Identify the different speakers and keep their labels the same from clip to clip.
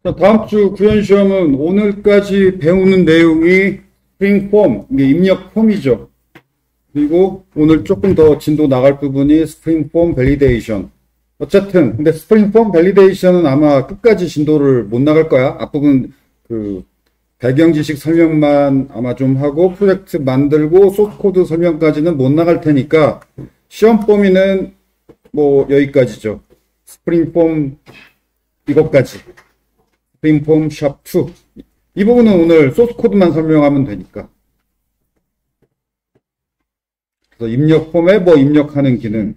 Speaker 1: 자, 다음 주 구현 시험은 오늘까지 배우는 내용이 스프링 폼, 이게 입력 폼이죠. 그리고 오늘 조금 더 진도 나갈 부분이 스프링 폼 밸리데이션. 어쨌든 근데 스프링 폼 밸리데이션은 아마 끝까지 진도를 못 나갈 거야. 앞부분 그 배경 지식 설명만 아마 좀 하고 프로젝트 만들고 소스 코드 설명까지는 못 나갈 테니까 시험 범위는 뭐 여기까지죠. 스프링 폼 이것까지. 스프링 폼 샵 2. 이 부분은 오늘 소스 코드만 설명하면 되니까. 그래서 입력 폼에 뭐 입력하는 기능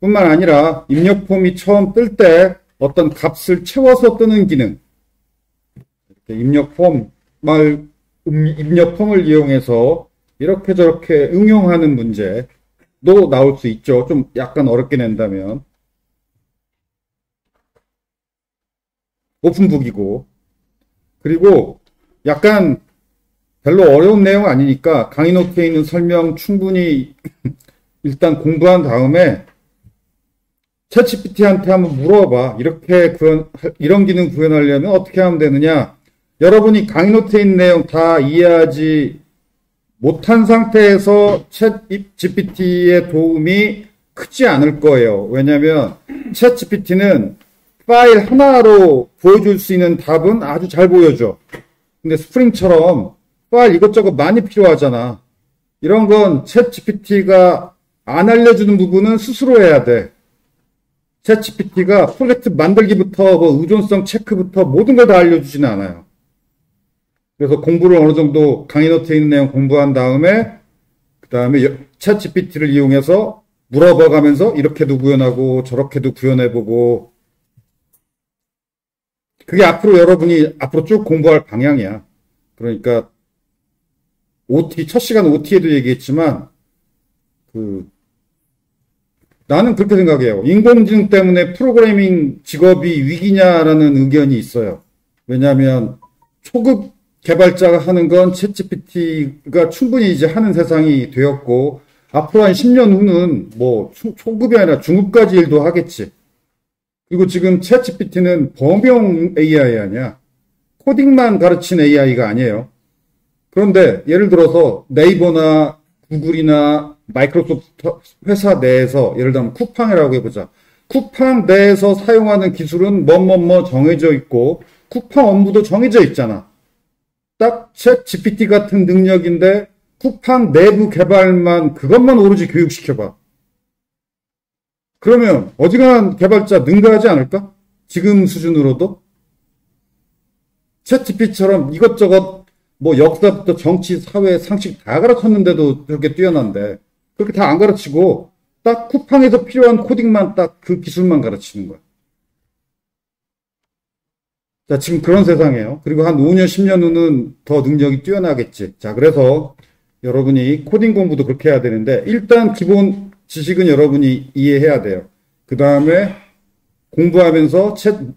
Speaker 1: 뿐만 아니라 입력 폼이 처음 뜰 때 어떤 값을 채워서 뜨는 기능. 입력 폼을 이용해서 이렇게 저렇게 응용하는 문제도 나올 수 있죠. 좀 약간 어렵게 낸다면. 오픈북이고. 그리고 약간 별로 어려운 내용 아니니까 강의 노트에 있는 설명 충분히 일단 공부한 다음에 챗GPT한테 한번 물어봐. 이런 기능 구현하려면 어떻게 하면 되느냐. 여러분이 강의 노트에 있는 내용 다 이해하지 못한 상태에서 챗GPT의 도움이 크지 않을 거예요. 왜냐하면 챗GPT는 파일 하나로 보여줄 수 있는 답은 아주 잘 보여줘. 근데 스프링처럼 파일 이것저것 많이 필요하잖아. 이런 건 챗GPT가 안 알려주는 부분은 스스로 해야 돼. 챗GPT가 프로젝트 만들기부터 뭐 의존성 체크부터 모든 걸 다 알려주지는 않아요. 그래서 공부를 어느 정도 강의 노트에 있는 내용 공부한 다음에 그 다음에 챗GPT를 이용해서 물어봐가면서 이렇게도 구현하고 저렇게도 구현해보고 그게 앞으로 여러분이 앞으로 쭉 공부할 방향이야. 그러니까 첫 시간 OT에도 얘기했지만 나는 그렇게 생각해요. 인공지능 때문에 프로그래밍 직업이 위기냐라는 의견이 있어요. 왜냐하면 초급 개발자가 하는 건 챗GPT가 충분히 이제 하는 세상이 되었고 앞으로 한 10년 후는 뭐 초급이 아니라 중급까지 일도 하겠지. 그리고 지금 챗GPT는 범용 AI 아니야. 코딩만 가르친 AI가 아니에요. 그런데 예를 들어서 네이버나 구글이나 마이크로소프트 회사 내에서 예를 들면 쿠팡이라고 해보자. 쿠팡 내에서 사용하는 기술은 뭐뭐뭐 정해져 있고 쿠팡 업무도 정해져 있잖아. 딱 챗GPT 같은 능력인데 쿠팡 내부 개발만 그것만 오로지 교육시켜봐. 그러면 어지간한 개발자 능가하지 않을까? 지금 수준으로도? 챗GPT처럼 이것저것 뭐 역사부터 정치, 사회, 상식 다 가르쳤는데도 그렇게 뛰어난데 그렇게 다 안 가르치고 딱 쿠팡에서 필요한 코딩만 딱 그 기술만 가르치는 거야. 자, 지금 그런 세상이에요. 그리고 한 5년, 10년 후는 더 능력이 뛰어나겠지. 자, 그래서 여러분이 코딩 공부도 그렇게 해야 되는데 일단 기본 지식은 여러분이 이해해야 돼요. 그 다음에 공부하면서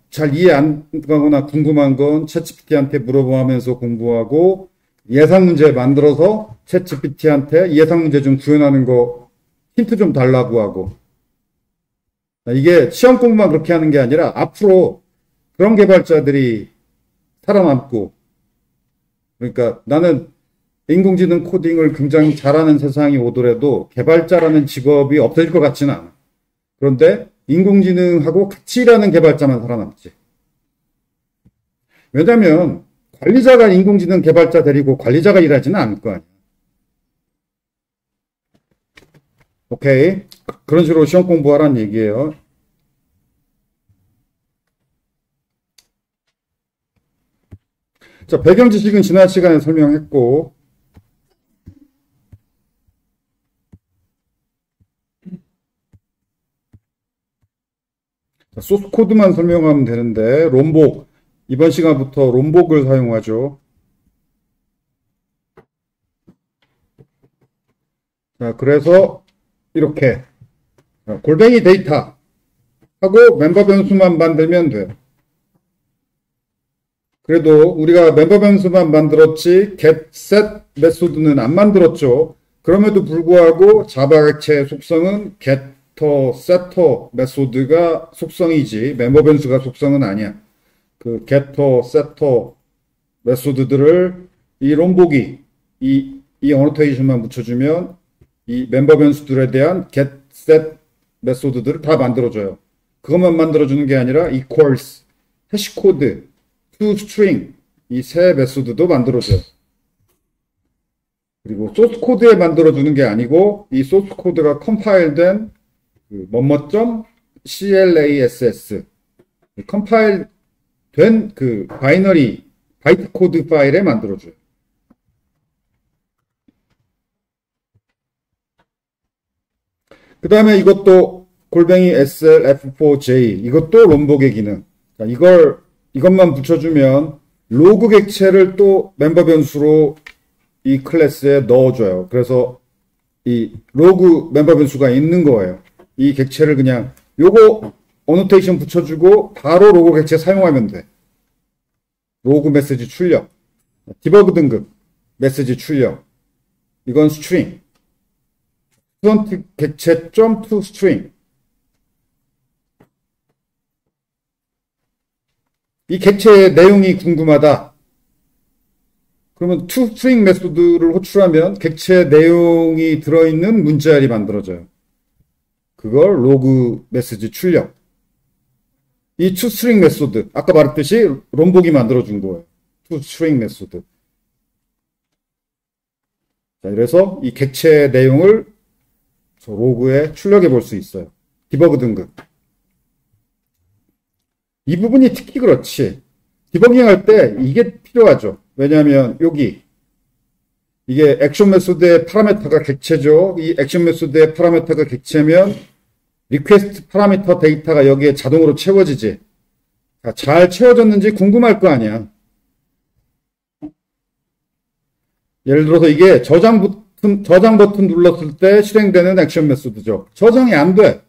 Speaker 1: 잘 이해 안 가거나 궁금한 건 챗GPT한테 물어보면서 공부하고 예상 문제 만들어서 챗GPT한테 예상 문제 좀 구현하는 거 힌트 좀 달라고 하고. 이게 시험 공부만 그렇게 하는 게 아니라 앞으로 그런 개발자들이 살아남고 그러니까 나는 인공지능 코딩을 굉장히 잘하는 세상이 오더라도 개발자라는 직업이 없어질 것 같지는 않아. 그런데 인공지능하고 같이 일하는 개발자만 살아남지. 왜냐면 관리자가 인공지능 개발자 데리고 관리자가 일하지는 않을 거 아니야. 오케이. 그런 식으로 시험 공부하라는 얘기예요. 자, 배경 지식은 지난 시간에 설명했고 소스 코드만 설명하면 되는데 롬복 이번 시간부터 롬복을 사용하죠. 자, 그래서 이렇게 골뱅이 데이터 하고 멤버 변수만 만들면 돼요. 그래도 우리가 멤버 변수만 만들었지 get, set 메소드는 안 만들었죠. 그럼에도 불구하고 자바 객체의 속성은 getter, setter 메소드가 속성이지 멤버 변수가 속성은 아니야. 그 getter, setter 메소드들을 이 롬보기, 이 어노테이션만 붙여주면 이 멤버 변수들에 대한 get, set 메소드들을 다 만들어줘요. 그것만 만들어주는 게 아니라 equals, 해시코드, toString 이 세 메소드도 만들어줘요. 그리고 소스 코드에 만들어주는 게 아니고 이 소스 코드가 컴파일된 그 .class 컴파일 된 그 바이너리 바이트 코드 파일에 만들어줘요. 그 다음에 이것도 골뱅이 SLF4J 이것도 롬복의 기능. 자, 이것만 붙여주면 로그 객체를 또 멤버 변수로 이 클래스에 넣어줘요. 그래서 이 로그 멤버 변수가 있는 거예요. 이 객체를 그냥 요거 어노테이션 붙여주고 바로 로그 객체 사용하면 돼. 로그 메시지 출력, 디버그 등급 메시지 출력. 이건 스트링. 스튜던트 객체 .to string. 이 객체의 내용이 궁금하다. 그러면 toString 메소드를 호출하면 객체 내용이 들어있는 문자열이 만들어져요. 그걸 로그 메시지 출력. 이 toString 메소드, 아까 말했듯이 롬복이 만들어준 거예요. toString 메소드. 자, 그래서 이 객체 내용을 로그에 출력해 볼 수 있어요. 디버그 등급. 이 부분이 특히 그렇지. 디버깅 할 때 이게 필요하죠. 왜냐하면 여기 이게 액션 메소드의 파라미터가 객체죠. 이 액션 메소드의 파라미터가 객체면 리퀘스트 파라미터 데이터가 여기에 자동으로 채워지지. 잘 채워졌는지 궁금할 거 아니야. 예를 들어서 이게 저장 버튼 눌렀을 때 실행되는 액션 메소드죠. 저장이 안 돼.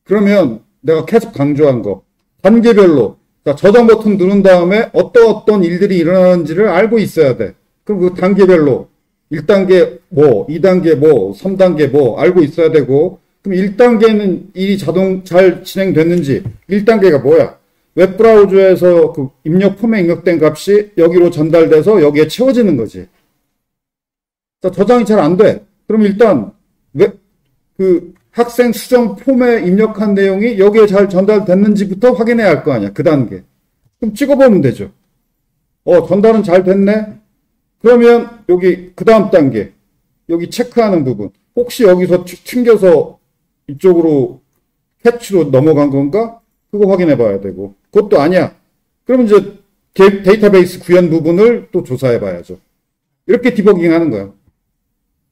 Speaker 1: 그러면 내가 계속 강조한 거. 단계별로. 자, 저장 버튼 누른 다음에 어떤 일들이 일어나는지를 알고 있어야 돼. 그럼 그 단계별로 1단계 뭐, 2단계 뭐, 3단계 뭐 알고 있어야 되고 그럼 1단계는 일이 잘 진행됐는지 1단계가 뭐야? 웹브라우저에서 그 입력 폼에 입력된 값이 여기로 전달돼서 여기에 채워지는 거지. 자, 저장이 잘 안 돼. 그럼 일단 그 학생 수정 폼에 입력한 내용이 여기에 잘 전달됐는지부터 확인해야 할 거 아니야. 그 단계. 그럼 찍어보면 되죠. 전달은 잘 됐네? 그러면 여기 그 다음 단계. 여기 체크하는 부분. 혹시 여기서 튕겨서 이쪽으로 캐치로 넘어간 건가? 그거 확인해 봐야 되고. 그것도 아니야. 그러면 이제 데이터베이스 구현 부분을 또 조사해 봐야죠. 이렇게 디버깅 하는 거야.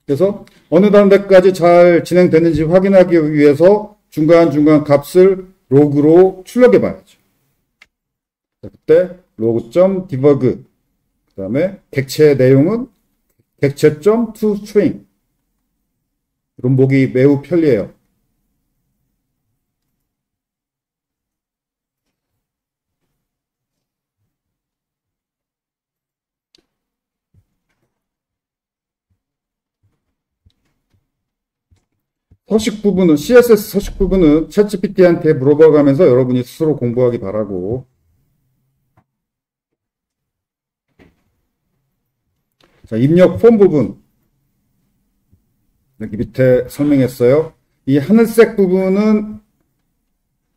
Speaker 1: 그래서 어느 단계까지 잘 진행됐는지 확인하기 위해서 중간중간 값을 로그로 출력해 봐야죠. 그때 log.debug 그 다음에 객체의 내용은 객체.toString 롬복이 매우 편리해요. 서식 부분은 CSS 서식 부분은 챗GPT한테 물어봐가면서 여러분이 스스로 공부하기 바라고. 자, 입력 폼 부분 여기 밑에 설명했어요. 이 하늘색 부분은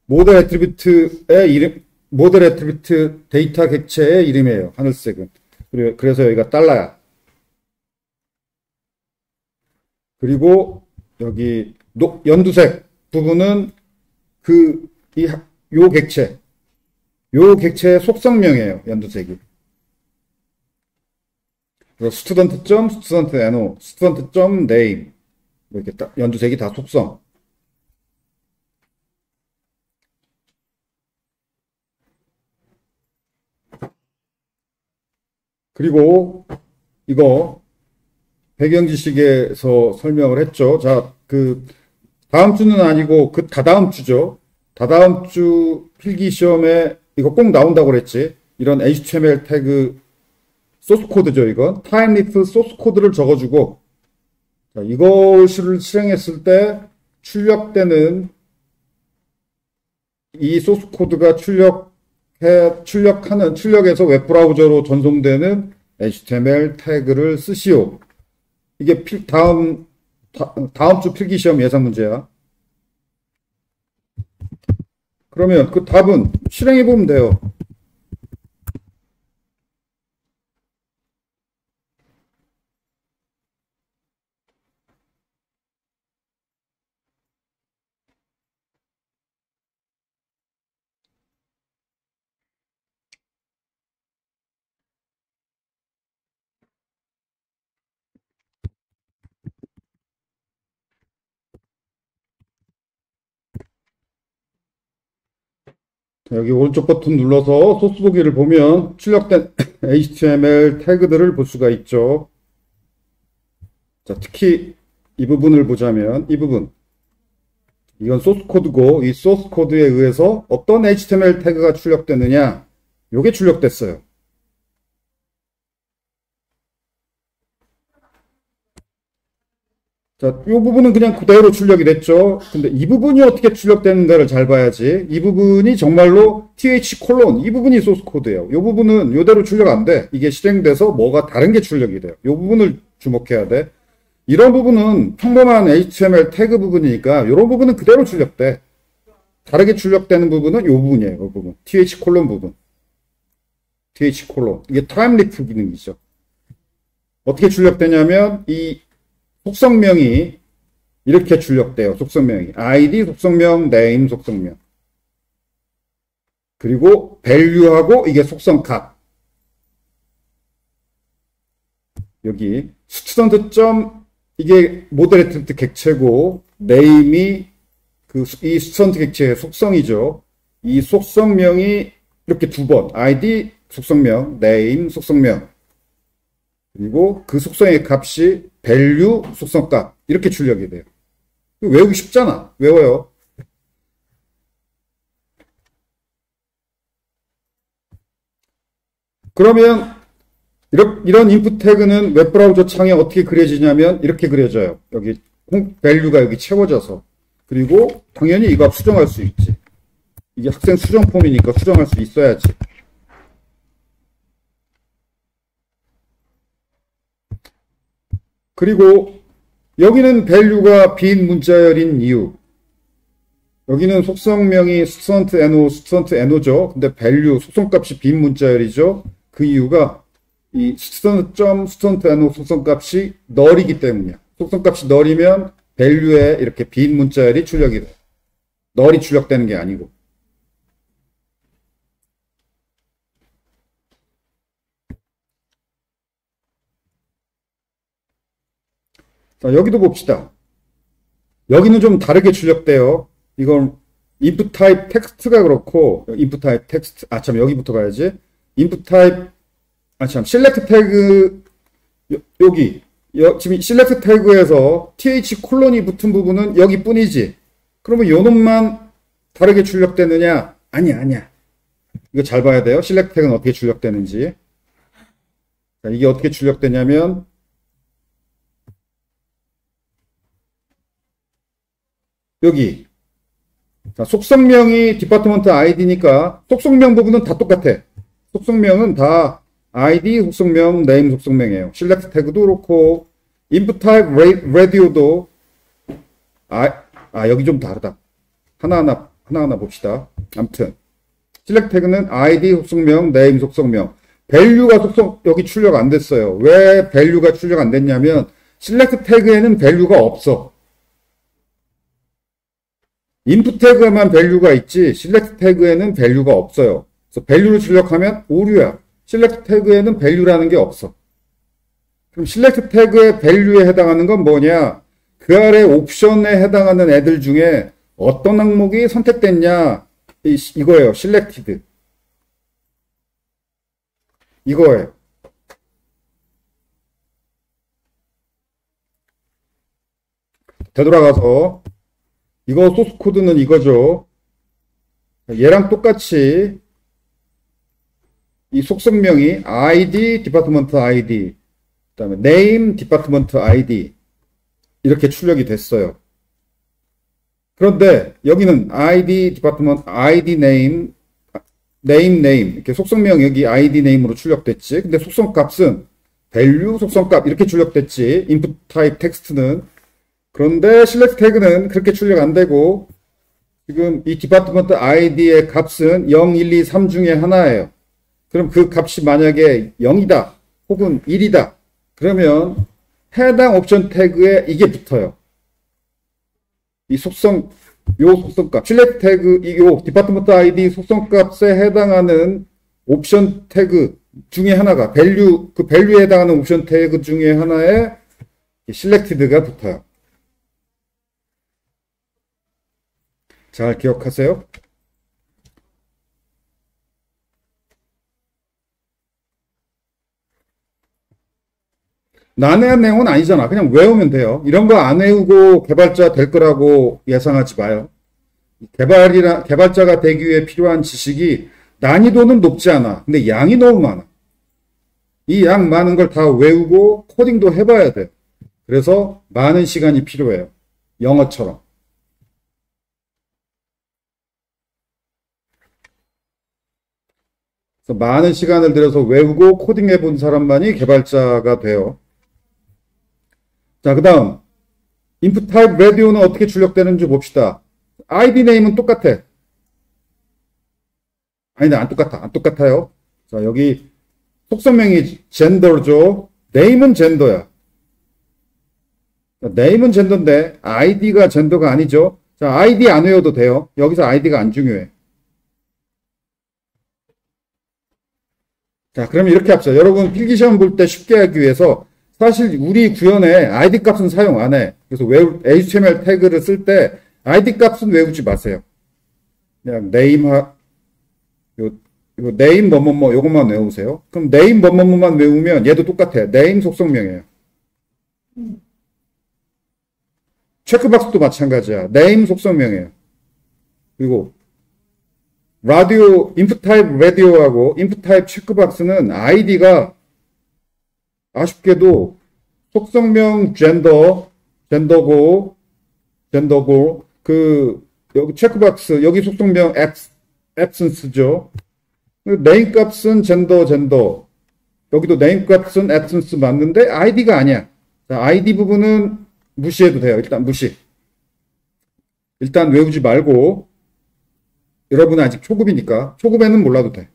Speaker 1: 모델 애트리뷰트의 이름, 모델 애트리뷰트 데이터 객체의 이름이에요. 하늘색은. 그래서 여기가 달러야. 그리고 여기 연두색 부분은 요 객체의 속성명이에요. 연두색이. 그래서 student.no, student.name 이렇게 연두색이 다 속성. 그리고 이거 배경 지식에서 설명을 했죠. 자, 다음 주는 아니고 다다음 주죠. 다다음 주 필기 시험에 이거 꼭 나온다고 그랬지. 이런 HTML 태그 소스 코드죠, 이건. 타임리프 소스 코드를 적어주고, 자, 이것을 실행했을 때 출력되는 이 소스 코드가 출력해 출력해서 웹브라우저로 전송되는 HTML 태그를 쓰시오. 이게 다음 주 필기시험 예상 문제야. 그러면 그 답은 실행해 보면 돼요. 여기 오른쪽 버튼 눌러서 소스 보기를 보면 출력된 HTML 태그들을 볼 수가 있죠. 자, 특히 이 부분을 보자면 이 부분. 이건 소스 코드고 이 소스 코드에 의해서 어떤 HTML 태그가 출력되느냐. 요게 출력됐어요. 자, 이 부분은 그냥 그대로 출력이 됐죠. 근데 이 부분이 어떻게 출력되는가를 잘 봐야지. 이 부분이 정말로 th 콜론 이 부분이 소스 코드예요. 이 부분은 이대로 출력 안 돼. 이게 실행돼서 뭐가 다른 게 출력이 돼요. 이 부분을 주목해야 돼. 이런 부분은 평범한 HTML 태그 부분이니까 이런 부분은 그대로 출력돼. 다르게 출력되는 부분은 이 부분이에요. 이 부분. th 콜론 부분. th 콜론. 이게 타임리프 기능이죠. 어떻게 출력되냐면 이 속성명이 이렇게 출력돼요. 속성명이. id 속성명, name 속성명. 그리고 value하고 이게 속성값. 여기 스튜던트 점 이게 모더레이트 객체고 name이 이 스튜던트 객체의 속성이죠. 이 속성명이 이렇게 두 번. id 속성명, name 속성명. 그리고 그 속성의 값이 value 속성값 이렇게 출력이 돼요. 외우기 쉽잖아. 외워요. 그러면 이런 인풋 태그는 웹브라우저 창에 어떻게 그려지냐면 이렇게 그려져요. 여기 value가 여기 채워져서. 그리고 당연히 이 값 수정할 수 있지. 이게 학생 수정 폼이니까 수정할 수 있어야지. 그리고 여기는 value가 빈 문자열인 이유. 여기는 속성명이 student no, 근데 value 속성값이 빈 문자열이죠. 그 이유가 이 student no 속성값이 null이기 때문이야. 속성값이 null이면 value에 이렇게 빈 문자열이 출력이 돼. null이 출력되는 게 아니고. 자, 여기도 봅시다. 여기는 좀 다르게 출력돼요. 이건 input type 텍스트가 그렇고, input type 텍스트, 여기부터 가야지. input type, select 태그, 여기. 지금 select 태그에서 th 콜론이 붙은 부분은 여기 뿐이지. 그러면 요 놈만 다르게 출력되느냐? 아니야. 이거 잘 봐야 돼요. select 태그는 어떻게 출력되는지. 자, 이게 어떻게 출력되냐면, 여기. 자, 속성명이 디파트먼트 id니까 속성명 부분은 다 똑같아. 속성명은 다 id 속성명, name 속성명이에요. select 태그도 그렇고 input type radio도 여기 좀 다르다. 하나하나 봅시다. 아무튼 select 태그는 id 속성명, name 속성명. value가 여기 출력 안 됐어요. 왜 value가 출력 안 됐냐면 select 태그에는 value가 없어. input 태그에만 value가 있지 select 태그에는 value가 없어요. 그래서 value를 출력하면 오류야. select 태그에는 value라는 게 없어. 그럼 select 태그의 value에 해당하는 건 뭐냐? 그 아래 옵션에 해당하는 애들 중에 어떤 항목이 선택됐냐? 이거예요. selected. 이거예요. 되돌아가서 이거 소스 코드는 이거죠. 얘랑 똑같이 이 속성명이 id, 디파트먼트 id, 그 다음에 name, 디파트먼트 id 이렇게 출력이 됐어요. 그런데 여기는 id, 디파트먼트 id, name name 이렇게 속성명 여기 id name으로 출력됐지. 근데 속성값은 value 속성값 이렇게 출력됐지. input type 텍스트는. 그런데 select 태그는 그렇게 출력 안 되고 지금 이 디파트먼트 id의 값은 0, 1, 2, 3 중에 하나예요. 그럼 그 값이 만약에 0이다 혹은 1이다 그러면 해당 옵션 태그에 이게 붙어요. 이 속성 요 속성값 select 태그 요 디파트먼트 id 속성값에 해당하는 옵션 태그 중에 하나가 그 value에 해당하는 옵션 태그 중에 하나에 selected가 붙어요. 잘 기억하세요. 난해한 내용은 아니잖아. 그냥 외우면 돼요. 이런 거 안 외우고 개발자 될 거라고 예상하지 마요. 개발자가 되기 위해 필요한 지식이 난이도는 높지 않아. 근데 양이 너무 많아. 이 양 많은 걸 다 외우고 코딩도 해봐야 돼. 그래서 많은 시간이 필요해요. 영어처럼. 그래서 많은 시간을 들여서 외우고 코딩해 본 사람만이 개발자가 돼요. 자, 그 다음 input type radio는 어떻게 출력되는지 봅시다. id name은 똑같아. 아니다, 안 똑같아. 안 똑같아요. 자, 여기 속성명이 gender죠. name은 gender야. name은 gender인데 id가 gender가 아니죠. 자, id 안 외워도 돼요. 여기서 id가 안 중요해. 자, 그러면 이렇게 합시다. 여러분 필기시험 볼 때 쉽게 하기 위해서 사실 우리 구현에 id 값은 사용 안 해. 그래서 HTML 태그를 쓸 때 id 값은 외우지 마세요. 그냥 name 요 name 뭐뭐뭐 요것만 외우세요. 그럼 name 뭐뭐뭐만 외우면 얘도 똑같아. name 속성명이에요. 체크박스도 마찬가지야. name 속성명이에요. 그리고 라디오 input type radio하고 input type 체크박스는 id가 아쉽게도 속성명 gender고 그 여기 체크박스 여기 속성명 absence죠. name 값은 gender 여기도 name 값은 absence 맞는데 id가 아니야. 자, id 부분은 무시해도 돼요. 일단 무시. 일단 외우지 말고 여러분은 아직 초급이니까 초급에는 몰라도 돼.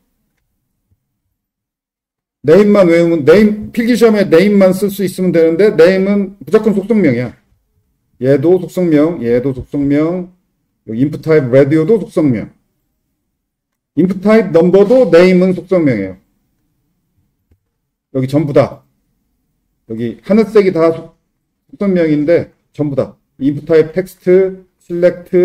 Speaker 1: name만 외우면 name 필기시험에 name만 쓸 수 있으면 되는데 name은 무조건 속성명이야. 얘도 속성명, 얘도 속성명, 여기 input type radio도 속성명. input type number도 name은 속성명이에요. 여기 전부 다 여기 하늘색이 다 속성명인데 전부 다 input type text, select,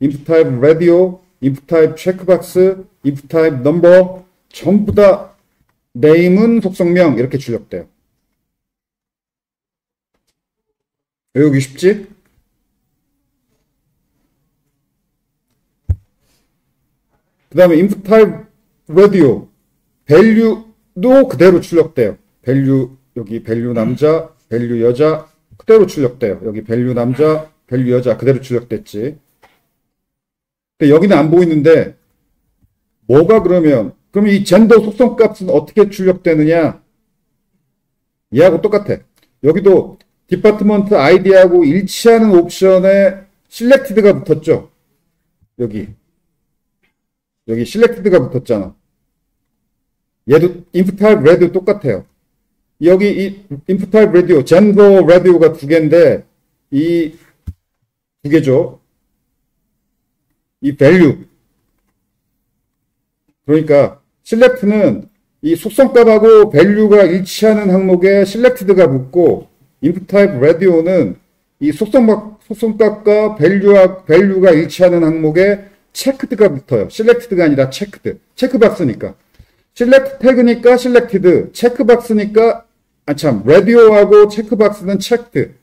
Speaker 1: input type radio, input type checkbox, input type number 전부 다 name은 속성명 이렇게 출력돼요. 외우기 쉽지? 그 다음에 input type radio value도 그대로 출력돼요. value 여기 value 남자, value 여자 그대로 출력돼요. 여기 value 남자, value 여자 그대로 출력됐지. 근데 여기는 안 보이는데 뭐가 그러면 이 젠더 속성값은 어떻게 출력되느냐? 얘하고 똑같아. 여기도 디파트먼트 아이디하고 일치하는 옵션에 selected가 붙었죠. 여기 selected가 붙었잖아. 얘도 input type radio 똑같아요. 여기 이 input type radio, gender radio가 두 개인데 이 두 개죠. 이 value 그러니까 select는 이 속성값하고 value가 일치하는 항목에 selected가 붙고 input type radio는 이 속성값과 value가 일치하는 항목에 checked가 붙어요. selected가 아니라 checked. 체크박스니까. select 태그니까 selected. 체크박스니까 radio하고 체크박스는 checked.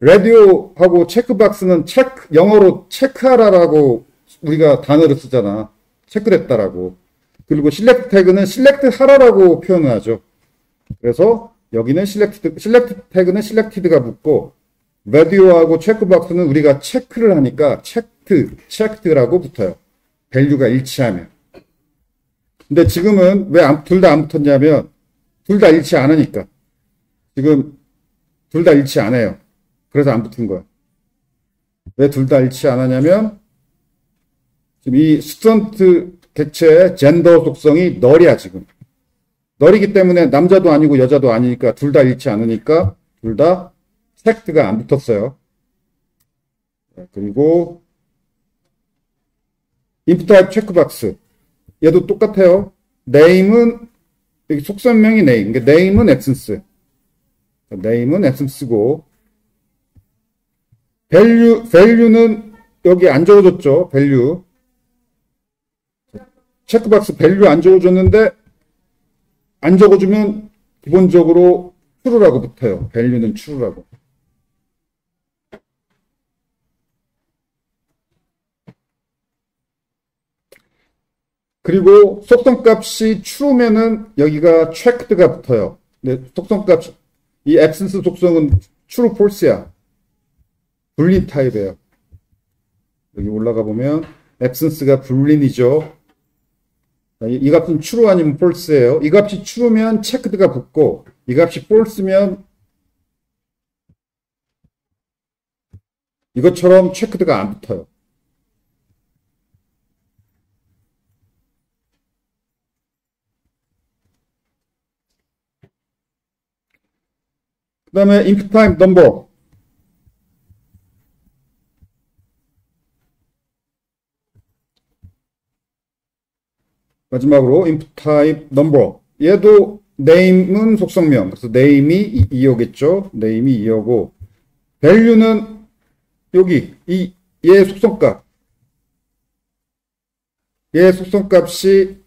Speaker 1: radio하고 체크박스는 영어로 체크하라라고 우리가 단어를 쓰잖아. 체크됐다라고. 그리고 select 태그는 select 하라라고 표현을 하죠. 그래서 여기는 select 태그는 selected가 붙고 radio하고 체크박스는 우리가 체크를 하니까 checked라고 붙어요. value가 일치하면. 근데 지금은 왜 둘 다 안 붙었냐면 둘 다 잃지 않으니까. 지금 둘 다 잃지 않아요. 그래서 안 붙은 거야. 왜 둘 다 잃지 않았냐면 지금 이 스튜던트 객체의 젠더 속성이 널이야 지금. 널이기 때문에 남자도 아니고 여자도 아니니까 둘 다 잃지 않으니까 둘 다 섹트가 안 붙었어요. 그리고 인풋 타입 체크박스 얘도 똑같아요. name은 여기 속성명이 name, 그러니까 name은 absence, name은 absence고 value는 여기 안 적어줬죠. value 체크박스 value 안 적어줬는데 안 적어주면 기본적으로 true라고 붙어요. value는 true라고. 그리고 속성값이 true면은 여기가 checked가 붙어요. 근데 속성값, 이 absence 속성은 true, false야. 불린 타입이에요. 여기 올라가 보면 absence가 불린이죠. 이 값은 true 아니면 false예요. 이 값이 true면 checked가 붙고 이 값이 false면 이것처럼 checked가 안 붙어요. 그 다음에 input time number. 마지막으로 input type number. 얘도 name은 속성명. 그래서 name이 2호겠죠. name이 2호고 value는 여기 얘 속성값. 얘 속성값이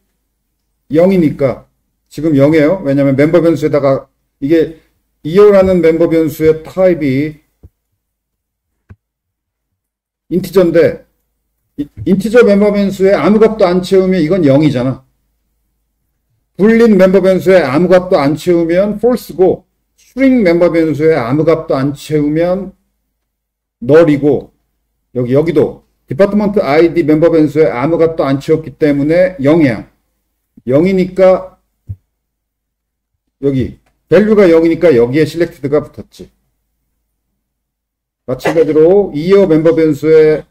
Speaker 1: 0이니까 지금 0이에요. 왜냐하면 멤버 변수에다가 이게 2호라는 멤버 변수의 타입이 인티저인데 인티저 멤버 변수에 아무 값도 안 채우면 이건 0이잖아. 불린 멤버 변수에 아무 값도 안 채우면 false고 string 멤버 변수에 아무 값도 안 채우면 null이고 여기도 디파트먼트 ID 멤버 변수에 아무 값도 안 채웠기 때문에 0이야. 0이니까 여기 value가 0이니까 여기에 selected가 붙었지. 마찬가지로 2호 멤버 변수에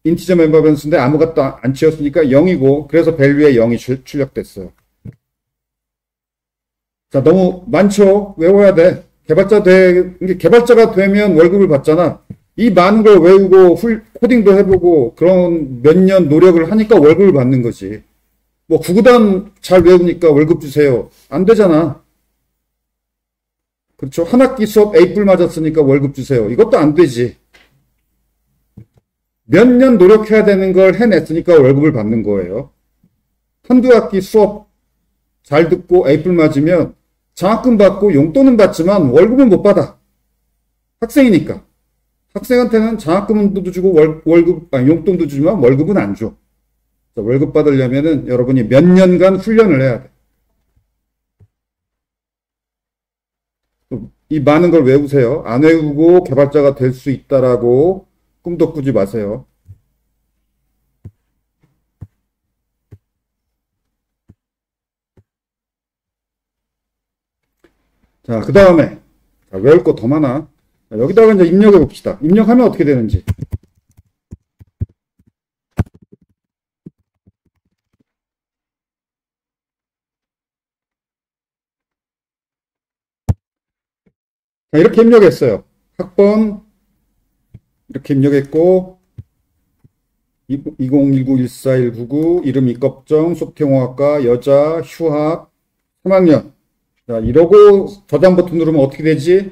Speaker 1: 인티저 멤버 변수인데 아무 값도 안 채웠으니까 0이고 그래서 value에 0이 출력됐어요. 자, 너무 많죠? 외워야 돼. 개발자가 되면 월급을 받잖아. 이 많은 걸 외우고 코딩도 해보고 그런 몇 년 노력을 하니까 월급을 받는 거지. 뭐 구구단 잘 외우니까 월급 주세요. 안 되잖아. 그렇죠? 한 학기 수업 A뿔 맞았으니까 월급 주세요. 이것도 안 되지. 몇 년 노력해야 되는 걸 해냈으니까 월급을 받는 거예요. 한두 학기 수업 잘 듣고 A뿔 맞으면 장학금 받고 용돈은 받지만 월급은 못 받아. 학생이니까. 학생한테는 장학금도 주고 용돈도 주지만 월급은 안 줘. 월급 받으려면은 여러분이 몇 년간 훈련을 해야 돼. 이 많은 걸 외우세요. 안 외우고 개발자가 될 수 있다라고 꿈도 꾸지 마세요. 자, 그 다음에 외울 거 더 많아. 자, 여기다가 이제 입력해 봅시다. 입력하면 어떻게 되는지. 자, 이렇게 입력했어요. 학번 이렇게 입력했고 2019-14-199 이름 이껍정 소프트웨어공학과 여자 휴학 3학년. 자, 이러고 저장 버튼 누르면 어떻게 되지?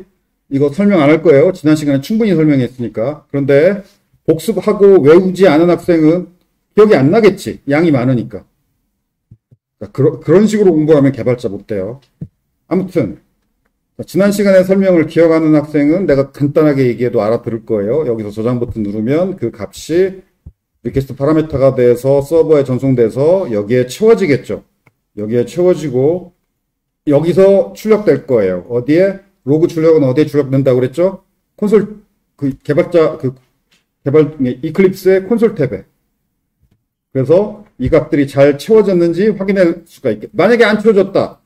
Speaker 1: 이거 설명 안 할 거예요. 지난 시간에 충분히 설명했으니까. 그런데 복습하고 외우지 않은 학생은 기억이 안 나겠지. 양이 많으니까. 자, 그런 식으로 공부하면 개발자 못 돼요. 아무튼 지난 시간에 설명을 기억하는 학생은 내가 간단하게 얘기해도 알아들을 거예요. 여기서 저장 버튼 누르면 그 값이 리퀘스트 파라미터가 돼서 서버에 전송돼서 여기에 채워지겠죠. 여기에 채워지고 여기서 출력될 거예요. 어디에? 로그 출력은 어디에 출력된다고 그랬죠? 개발 이클립스의 콘솔 탭에. 그래서 이 값들이 잘 채워졌는지 확인할 수가 있게. 만약에 안 채워졌다.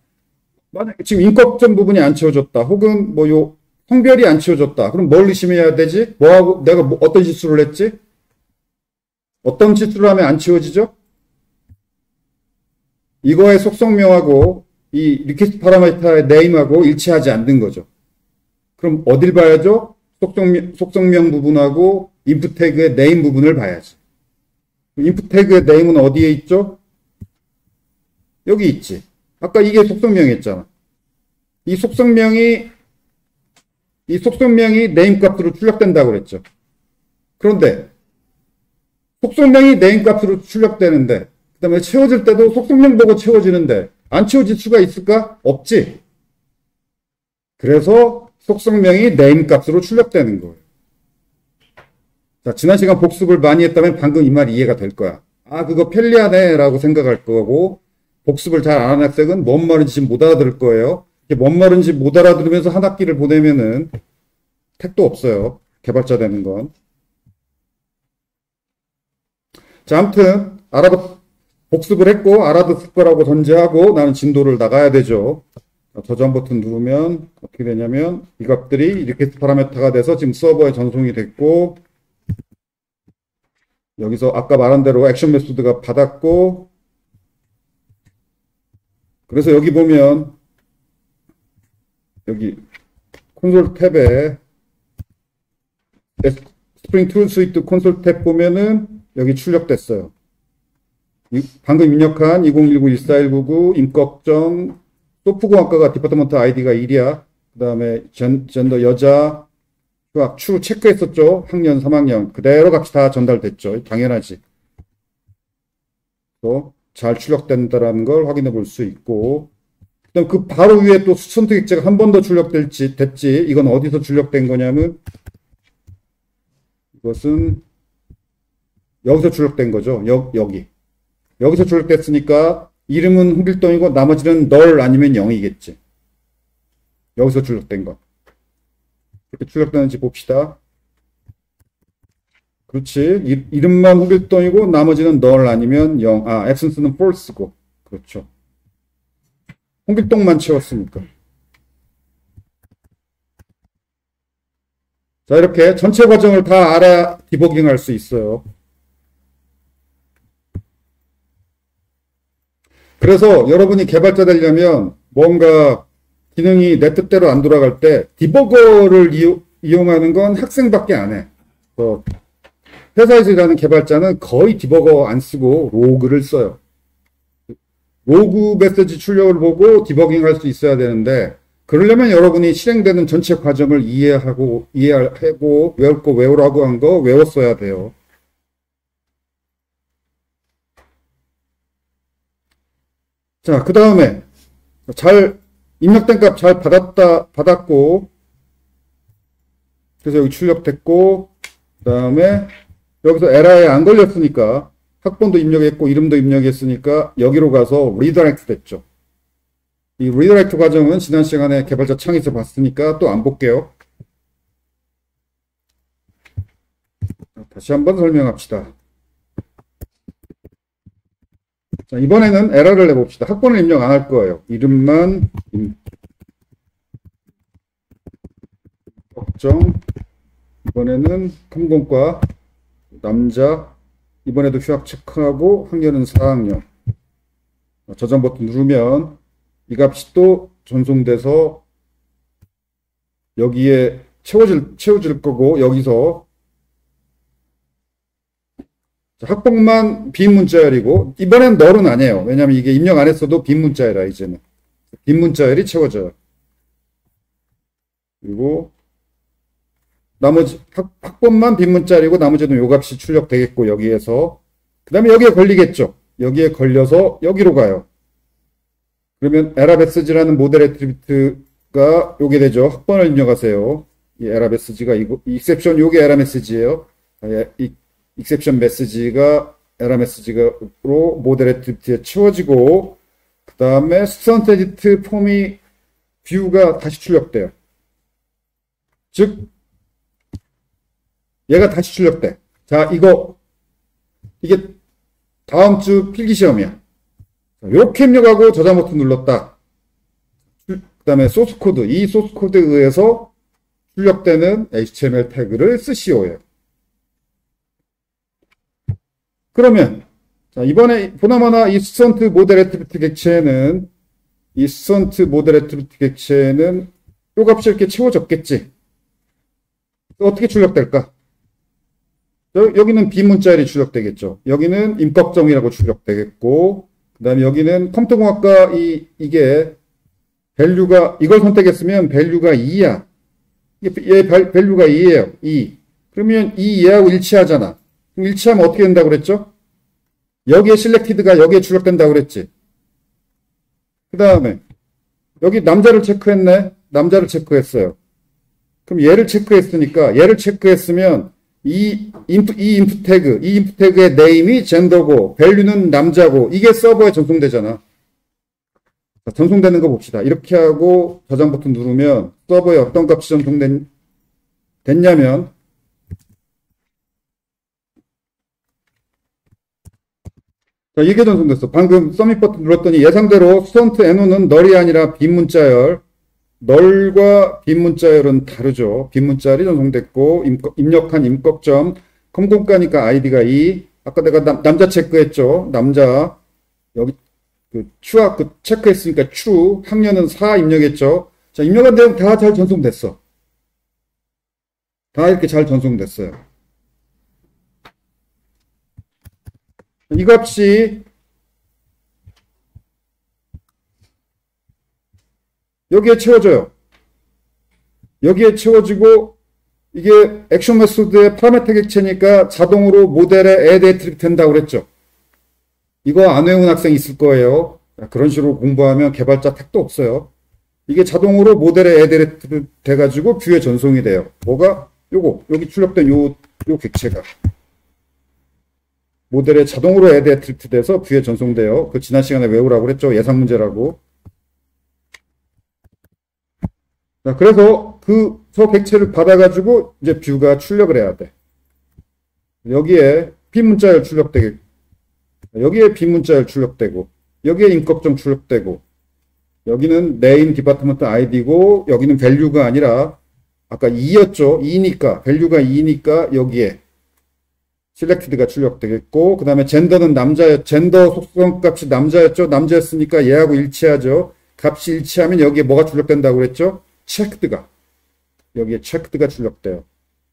Speaker 1: 만약에 지금 인격점 부분이 안 채워졌다. 혹은 뭐 요 성별이 안 채워졌다. 그럼 뭘 의심해야 되지? 뭐하고 내가 어떤 실수를 했지? 어떤 실수를 하면 안 채워지죠? 이거의 속성명하고 이 리퀘스트 파라미터의 네임하고 일치하지 않는 거죠. 그럼 어딜 봐야죠? 속성명 부분하고 인풋 태그의 네임 부분을 봐야지. 인풋 태그의 네임은 어디에 있죠? 여기 있지. 아까 이게 속성명이었잖아. 이 속성명이 네임 값으로 출력된다고 그랬죠. 그런데 속성명이 네임 값으로 출력되는데 그 다음에 채워질 때도 속성명 보고 채워지는데 안 채워질 수가 있을까? 없지. 그래서 속성명이 네임 값으로 출력되는 거예요. 자, 지난 시간 복습을 많이 했다면 방금 이 말이 이해가 될 거야. 아, 그거 편리하네 라고 생각할 거고, 복습을 잘 안 하는 학생은 뭔 말인지 지금 못 알아들을 거예요. 뭔 말인지 못 알아들으면서 한 학기를 보내면은 택도 없어요. 개발자 되는 건. 자, 아무튼 복습을 했고 알아듣을 거라고 전제하고 나는 진도를 나가야 되죠. 저장 버튼 누르면 어떻게 되냐면 이 값들이 이렇게 파라미터가 돼서 지금 서버에 전송이 됐고, 여기서 아까 말한 대로 액션 메소드가 받았고, 그래서 여기 보면 여기 콘솔 탭에 스프링 툴 스위트 콘솔 탭 보면은 여기 출력됐어요. 방금 입력한 2019-14-199 임꺽정 소프공학과가 디파트먼트 아이디가 1이야. 그 다음에 젠더 여자 수학 추 체크했었죠. 학년 3학년 그대로 값이 다 전달됐죠. 당연하지. 또 잘 출력된다라는 걸 확인해 볼 수 있고, 그다음 그 바로 위에 또 선택 객체가 한 번 더 됐지. 이건 어디서 출력된 거냐면 이것은 여기서 출력된 거죠. 여기서 출력됐으니까 이름은 홍길동이고 나머지는 널 아니면 0이겠지. 여기서 출력된 거. 이렇게 출력되는지 봅시다. 그렇지. 이름만 홍길동이고 나머지는 널 아니면 0. absence는 false고. 그렇죠. 홍길동만 채웠으니까. 자, 이렇게 전체 과정을 다 알아야 디버깅 할 수 있어요. 그래서 여러분이 개발자 되려면 뭔가 기능이 내 뜻대로 안 돌아갈 때 디버거를 이용하는 건 학생밖에 안 해. 회사에서 일하는 개발자는 거의 디버거 안 쓰고 로그를 써요. 로그 메시지 출력을 보고 디버깅 할 수 있어야 되는데, 그러려면 여러분이 실행되는 전체 과정을 이해하고 외울 거 외우라고 한 거 외웠어야 돼요. 자, 그 다음에 잘 입력된 값 잘 받았고, 그래서 여기 출력됐고, 그 다음에 여기서 에러에 안 걸렸으니까 학번도 입력했고 이름도 입력했으니까 여기로 가서 리다이렉트 됐죠. 이 리다이렉트 과정은 지난 시간에 개발자 창에서 봤으니까 또 안 볼게요. 다시 한번 설명합시다. 자, 이번에는 에러를 내봅시다. 학번을 입력 안 할 거예요. 이름만 걱정. 이번에는 컴공과 남자. 이번에도 휴학 체크하고 학년은 4학년. 저장 버튼 누르면 이 값이 또 전송돼서 여기에 채워질 거고, 여기서 학번만 빈 문자열이고, 이번엔 널은 아니에요. 왜냐면 이게 입력 안 했어도 빈 문자열이라 이제는. 빈 문자열이 채워져요. 그리고 나머지 학번만 빈 문자열이고 나머지는 요 값이 출력되겠고, 여기에서 그 다음에 여기에 걸리겠죠. 여기에 걸려서 여기로 가요. 그러면 에라메시지라는 모델 애트리뷰트가 요게 되죠. 학번을 입력하세요. 이 에라메시지가 이거 익셉션 요게 에라메시지예요. 이 익셉션 메시지가 에라메시지로 모델 애트리뷰트에 채워지고, 그 다음에 스턴트 에디트 폼이 뷰가 다시 출력돼요. 즉 얘가 다시 출력돼. 자, 이게 다음 주 필기시험이야. 이렇게 입력하고 저장 버튼 눌렀다. 그 다음에 소스코드, 이 소스코드에 의해서 출력되는 HTML 태그를 쓰시오예요. 그러면 자, 이번에 보나마나 이 스턴트 모델 애트리뷰트 객체에는 요 값이 이렇게 채워졌겠지. 어떻게 출력될까? 여기는 비문자열이 출력되겠죠. 여기는 임꺽정이라고 출력되겠고, 그 다음에 여기는 컴퓨터공학과 이게 밸류가, 이걸 선택했으면 밸류가 2야. 얘 밸류가 2예요. 2. 그러면 이 얘하고 일치하잖아. 그럼 일치하면 어떻게 된다고 그랬죠? 여기에 실렉티드가 여기에 출력된다고 그랬지. 그 다음에 여기 남자를 체크했네. 남자를 체크했어요. 그럼 얘를 체크했으니까 얘를 체크했으면 이 인풋 태그의 네임이 젠더고 밸류는 남자고 이게 서버에 전송되잖아. 자, 전송되는 거 봅시다. 이렇게 하고 저장 버튼 누르면 서버에 어떤 값이 됐냐면 자, 이게 전송됐어. 방금 서밋 버튼 눌렀더니 예상대로 스턴트 NO는 널이 아니라 빈문자열. 널과 빈문자열은 다르죠. 빈문자열이 전송됐고 입력한 임꺽점 컴공가니까 아이디가 2. 아까 내가 남자 체크했죠. 남자 여기 추하 체크했으니까 true. 학년은 4 입력했죠. 자, 입력한 내용 다 잘 전송됐어. 다 이렇게 잘 전송됐어요. 이 값이 여기에 채워져요. 여기에 채워지고 이게 액션 메소드의 파라미터 객체니까 자동으로 모델에 add 애트리뷰트 된다고 그랬죠. 이거 안 외운 학생 있을 거예요. 그런 식으로 공부하면 개발자 택도 없어요. 이게 자동으로 모델에 add 애트리뷰트 돼가지고 뷰에 전송이 돼요. 뭐가? 요거 여기 출력된 요 객체가 모델에 자동으로 add 애트리뷰트 돼서 뷰에 전송돼요. 그 지난 시간에 외우라고 그랬죠. 예상 문제라고. 자, 그래서 저 객체를 받아가지고 이제 뷰가 출력을 해야 돼. 여기에 빈문자열 출력되고, 여기에 빈문자열 출력되고, 여기에 임꺽정 출력되고, 여기는 name 디파트먼트 id고, 여기는 value가 아니라, 아까 2였죠? 2니까, value가 2니까 여기에 selected가 출력되겠고, 그 다음에 젠더는 젠더 속성 값이 남자였죠? 남자였으니까 얘하고 일치하죠? 값이 일치하면 여기에 뭐가 출력된다고 그랬죠? 체크드가 여기에 체크드가 출력돼요.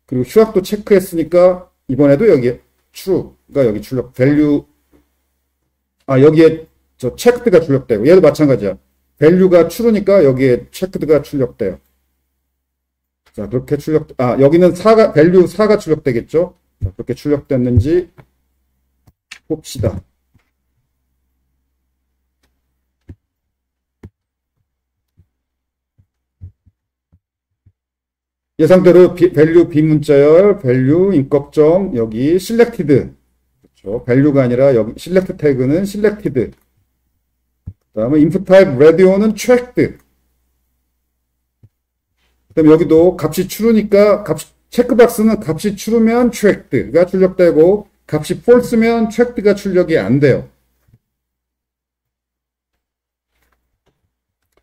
Speaker 1: 그리고 휴학도 체크했으니까 이번에도 여기에 true가 여기 출력 value 여기에 저 체크드가 출력되고 얘도 마찬가지야. value가 true니까 여기에 체크드가 출력돼요. 자, 그렇게 여기는 value 4가 출력되겠죠. 자, 그렇게 출력됐는지 봅시다. 예상대로 value 비문자열, value 임꺽정, 여기 selected. 그렇죠. value가 아니라 여기 select 태그는 selected. 그다음에 input type radio는 checked. 그다음에 여기도 값이 true니까 체크박스는 값이 true면 checked가 출력되고 값이 false면 checked가 출력이 안 돼요.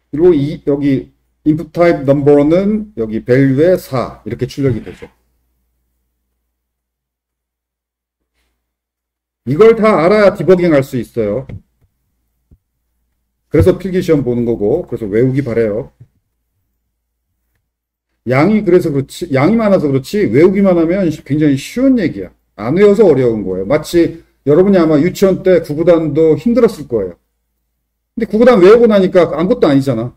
Speaker 1: 그리고 여기 input type number는 여기 value의 4 이렇게 출력이 되죠. 이걸 다 알아야 디버깅 할 수 있어요. 그래서 필기시험 보는 거고 그래서 외우기 바래요. 양이 많아서 그렇지 외우기만 하면 굉장히 쉬운 얘기야. 안 외워서 어려운 거예요. 마치 여러분이 아마 유치원 때 구구단도 힘들었을 거예요. 근데 구구단 외우고 나니까 아무것도 아니잖아.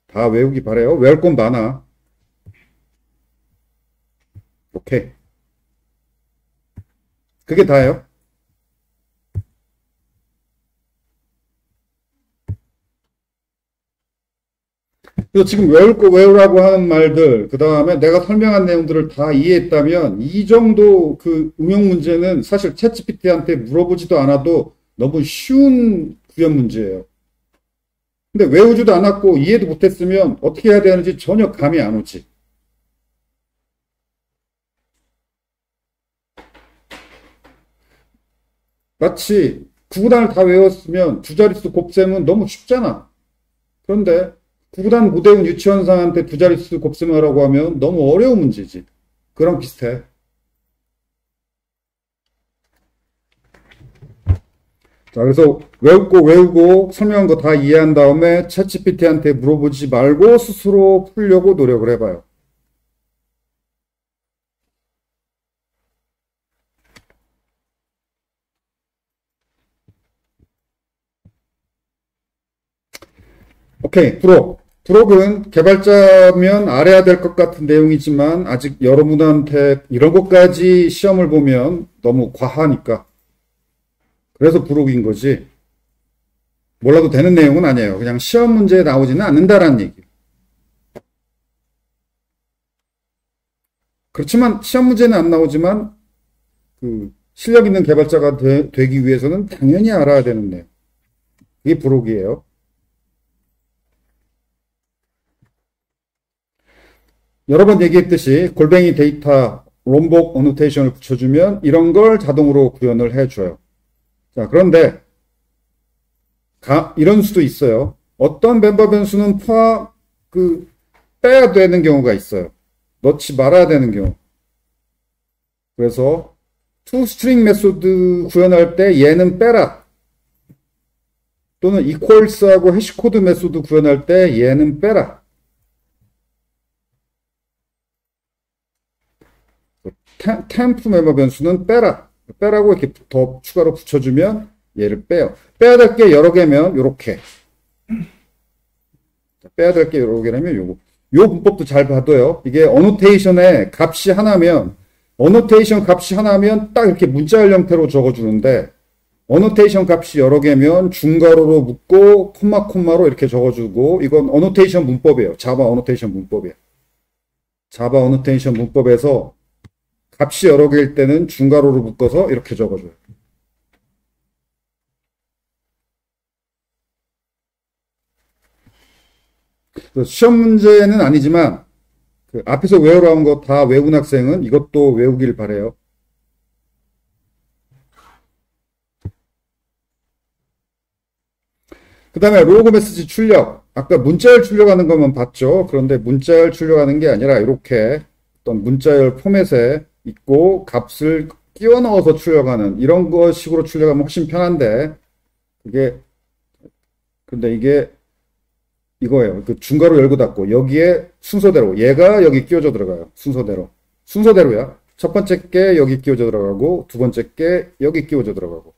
Speaker 1: 다 외우기 바래요. 외울 건 많아. 오케이. 그게 다예요. 그래서 지금 외우라고 하는 말들, 그 다음에 내가 설명한 내용들을 다 이해했다면 이 정도 그 응용 문제는 사실 챗GPT한테 물어보지도 않아도 너무 쉬운 구현 문제예요. 근데 외우지도 않았고 이해도 못했으면 어떻게 해야 되는지 전혀 감이 안 오지. 마치 구구단을 다 외웠으면 두 자릿수 곱셈은 너무 쉽잖아. 그런데 구구단 못 외운 유치원생한테 두 자릿수 곱셈하라고 하면 너무 어려운 문제지. 그랑 비슷해. 자, 그래서 외우고 설명한 거 다 이해한 다음에 챗GPT한테 물어보지 말고 스스로 풀려고 노력을 해봐요. 오케이, 프록. 프록은 개발자면 알아야 될 것 같은 내용이지만 아직 여러분한테 이런 것까지 시험을 보면 너무 과하니까. 그래서 프록인 거지. 몰라도 되는 내용은 아니에요. 그냥 시험 문제에 나오지는 않는다라는 얘기. 그렇지만 시험 문제는 안 나오지만 그 실력 있는 개발자가 되기 위해서는 당연히 알아야 되는 내용. 이게 프록이에요. 여러 번 얘기했듯이 골뱅이 데이터 롬복 어노테이션을 붙여주면 이런 걸 자동으로 구현을 해줘요. 자, 그런데 이런 수도 있어요. 어떤 멤버 변수는 빼야 되는 경우가 있어요. 넣지 말아야 되는 경우. 그래서 toString 메소드 구현할 때 얘는 빼라. 또는 equals하고 해시코드 메소드 구현할 때 얘는 빼라. 템프 멤버 변수는 빼라고 이렇게 더 추가로 붙여주면 얘를 빼요. 빼야 될 게 여러 개면 요렇게. 빼야 될 게 여러 개라면 요거. 요 문법도 잘 봐둬요. 이게 어노테이션의 값이 하나면 어노테이션 값이 하나면 딱 이렇게 문자열 형태로 적어주는데 어노테이션 값이 여러 개면 중괄호로 묶고 콤마로 이렇게 적어주고 이건 어노테이션 문법이에요. 자바 어노테이션 문법이에요. 자바 어노테이션 문법에서 값이 여러 개일 때는 중괄호로 묶어서 이렇게 적어줘요. 시험 문제는 아니지만 그 앞에서 외우라는 거 다 외운 학생은 이것도 외우길 바래요. 그 다음에 로그 메시지 출력. 아까 문자열 출력하는 것만 봤죠. 그런데 문자열 출력하는 게 아니라 이렇게 어떤 문자열 포맷에 있고 값을 끼워 넣어서 출력하는 이런 거 식으로 출력하면 훨씬 편한데 근데 이게 이거예요. 그 중괄호 열고 닫고 여기에 순서대로 얘가 여기 끼워져 들어가요. 순서대로야. 첫 번째 게 여기 끼워져 들어가고 두 번째 게 여기 끼워져 들어가고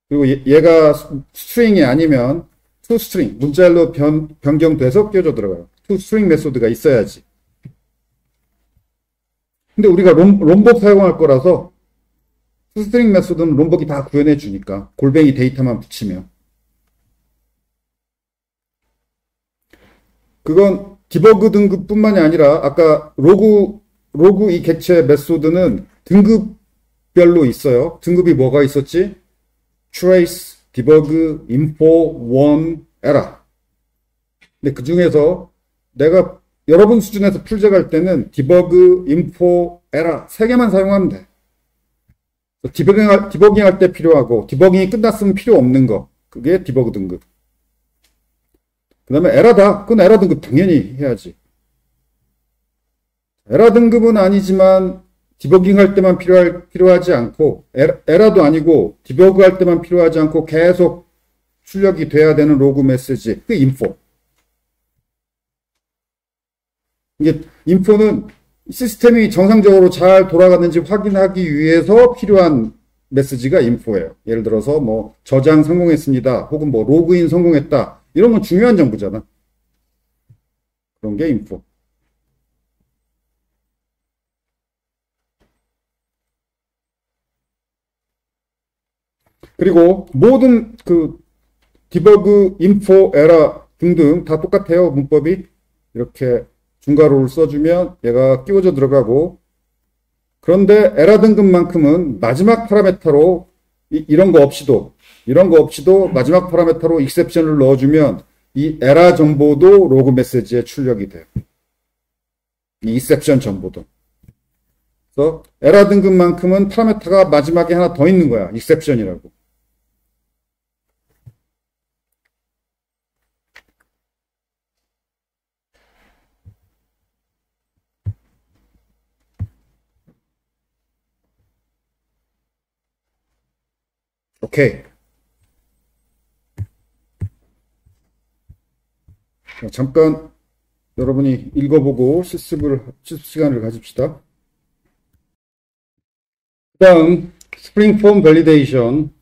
Speaker 1: 그리고 얘가 스트링이 아니면 toString 문자열로 변경돼서 끼워져 들어가요. toString 메소드가 있어야지. 근데 우리가 롬복 사용할 거라서 toString 메소드는 롬복이 다 구현해 주니까 골뱅이 데이터만 붙이면 그건 디버그 등급뿐만이 아니라 아까 로그 이 객체 메소드는 등급별로 있어요. 등급이 뭐가 있었지? trace, debug, info, one, error. 근데 그 중에서 내가 여러분 수준에서 풀제할 때는 debug, info, error 세 개만 사용하면 돼. 디버깅 할 때 필요하고 디버깅이 끝났으면 필요 없는 거. 그게 디버그 등급. 그 다음에 에러다. 그건 에러 등급 당연히 해야지. 에러 등급은 아니지만 디버깅 할 때만 필요하지 않고 에러도 아니고 디버그 할 때만 필요하지 않고 계속 출력이 돼야 되는 로그 메시지. 그 인포. 이게 인포는 시스템이 정상적으로 잘 돌아가는지 확인하기 위해서 필요한 메시지가 인포예요. 예를 들어서 뭐 저장 성공했습니다. 혹은 뭐 로그인 성공했다. 이런 건 중요한 정보잖아. 그런 게 인포. 그리고 모든 그 디버그, 인포, 에러 등등 다 똑같아요. 문법이. 이렇게 중괄호를 써주면 얘가 끼워져 들어가고 그런데 에러 등급만큼은 마지막 파라메터로 이런 거 없이도 마지막 파라메터로 익셉션을 넣어주면 이 에러 정보도 로그 메시지에 출력이 돼요. 이 익셉션 정보도. 그래서 에라 등급만큼은 파라메타가 마지막에 하나 더 있는 거야. 익셉션이라고. 오케이. 잠깐 여러분이 읽어보고 실습 시간을 가집시다. 그 다음 스프링 폼 밸리데이션.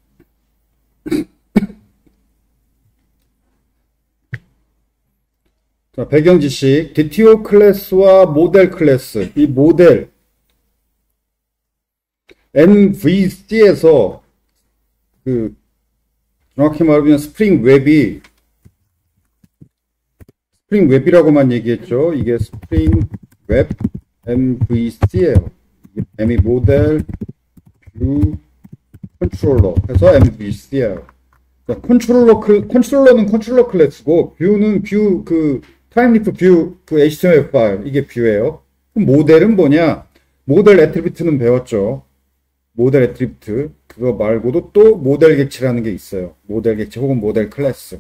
Speaker 1: 자, 배경 지식. DTO 클래스와 모델 클래스. 이 모델 MVC에서 정확히 말하면 스프링 웹이라고만 얘기했죠. 이게 스프링 웹 MVC예요. M이 모델, 뷰, 컨트롤러 해서 MVC예요. 컨트롤러는 컨트롤러 클래스고, 뷰는 뷰 타임리프 뷰 HTML 파일, 이게 뷰예요. 그럼 모델은 뭐냐? 모델 애트리뷰트는 배웠죠. 모델 애트리뷰트. 그거 말고도 또 모델 객체라는 게 있어요. 모델 객체 혹은 모델 클래스.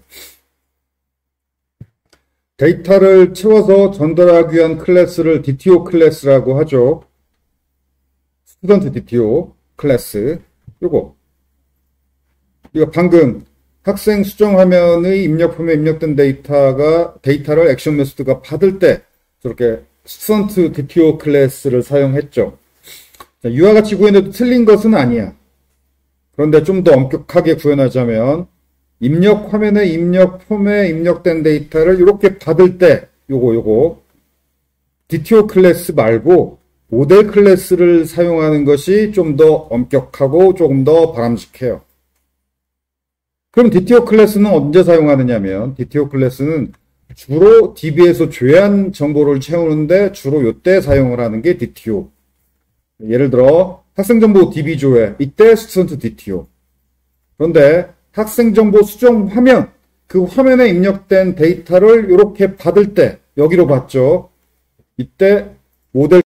Speaker 1: 데이터를 채워서 전달하기 위한 클래스를 DTO 클래스라고 하죠. 스튜던트 DTO 클래스. 이거 방금 학생 수정 화면의 입력 폼에 입력된 데이터를 액션 메소드가 받을 때 저렇게 스튜던트 DTO 클래스를 사용했죠. 자, 이와 같이 구현해도 틀린 것은 아니야. 그런데 좀 더 엄격하게 구현하자면 입력 화면에 입력 폼에 입력된 데이터를 이렇게 받을 때 요거 DTO 클래스 말고 모델 클래스를 사용하는 것이 좀 더 엄격하고 조금 더 바람직해요. 그럼 DTO 클래스는 언제 사용하느냐면 DTO 클래스는 주로 DB에서 조회한 정보를 채우는데 주로 요때 사용을 하는 게 DTO. 예를 들어 학생정보 DB 조회, 이때 스튜던트 DTO. 그런데 학생정보 수정 화면, 그 화면에 입력된 데이터를 이렇게 받을 때 여기로 받죠. 이때 모델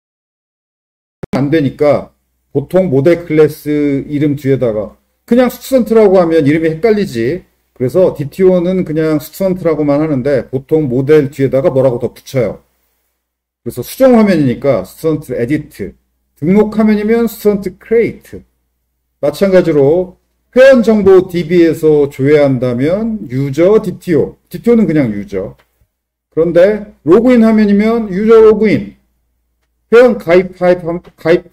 Speaker 1: 안 되니까 보통 모델 클래스 이름 뒤에다가 그냥 스튜던트라고 하면 이름이 헷갈리지. 그래서 DTO는 그냥 스튜던트라고만 하는데 보통 모델 뒤에다가 뭐라고 더 붙여요. 그래서 수정 화면이니까 스튜던트 에디트, 등록 화면이면 스튜던트 크리에이트. 마찬가지로 회원 정보 DB에서 조회한다면 유저 DTO. DTO는 그냥 유저. 그런데 로그인 화면이면 유저 로그인. 회원 가입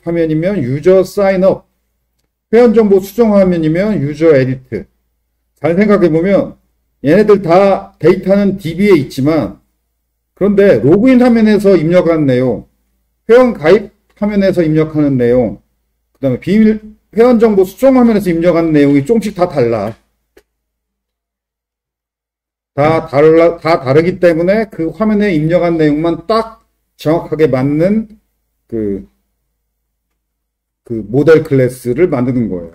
Speaker 1: 화면이면 유저 사인업. 회원 정보 수정 화면이면 유저 에디트. 잘 생각해보면 얘네들 다 데이터는 DB에 있지만 그런데 로그인 화면에서 입력한 내용, 회원 가입 화면에서 입력하는 내용, 그 다음에 회원 정보 수정 화면에서 입력하는 내용이 조금씩 다 달라. 다 다르기 때문에 그 화면에 입력한 내용만 딱 정확하게 맞는 그 모델 클래스를 만드는 거예요.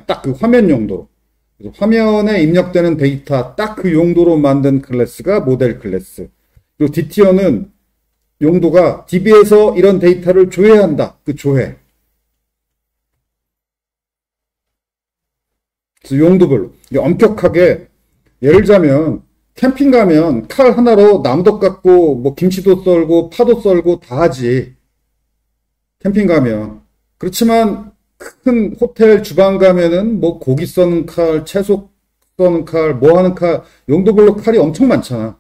Speaker 1: 딱 그 화면 용도. 그래서 화면에 입력되는 데이터 딱 그 용도로 만든 클래스가 모델 클래스. 그리고 DTO는 용도가 DB에서 이런 데이터를 조회한다. 그 조회. 그래서 용도별로. 엄격하게, 예를 들자면, 캠핑 가면 칼 하나로 나무도 깎고, 뭐 김치도 썰고, 파도 썰고 다 하지. 캠핑 가면. 그렇지만, 큰 호텔 주방 가면은 뭐 고기 써는 칼, 채소 써는 칼, 뭐 하는 칼, 용도별로 칼이 엄청 많잖아.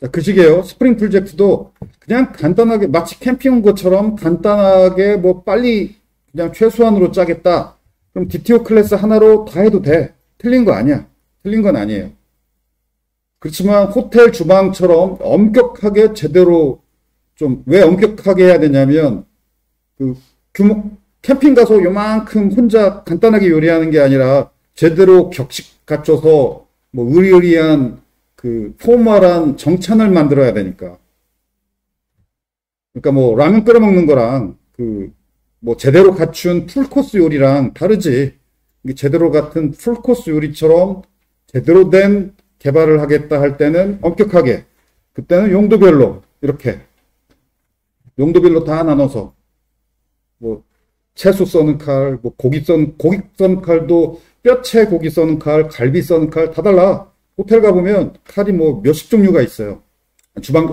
Speaker 1: 자, 그 식이에요. 스프링 프로젝트도 그냥 간단하게, 마치 캠핑 온 것처럼 간단하게 뭐 빨리 그냥 최소한으로 짜겠다. 그럼 DTO 클래스 하나로 다 해도 돼. 틀린 거 아니야. 틀린 건 아니에요. 그렇지만 호텔 주방처럼 엄격하게 제대로 왜 엄격하게 해야 되냐면 캠핑 가서 요만큼 혼자 간단하게 요리하는 게 아니라 제대로 격식 갖춰서 뭐 의리의리한 포멀한 정찬을 만들어야 되니까. 그러니까 뭐 라면 끓여 먹는 거랑 뭐 제대로 갖춘 풀코스 요리랑 다르지. 제대로 같은 풀코스 요리처럼 제대로 된 개발을 하겠다 할 때는 엄격하게, 그때는 용도별로 이렇게 용도별로 다 나눠서 뭐 채소 써는 칼, 뭐 고기 써는 칼도 뼈채 고기 써는 칼, 갈비 써는 칼 다 달라. 호텔 가보면 칼이 뭐 몇십 종류가 있어요.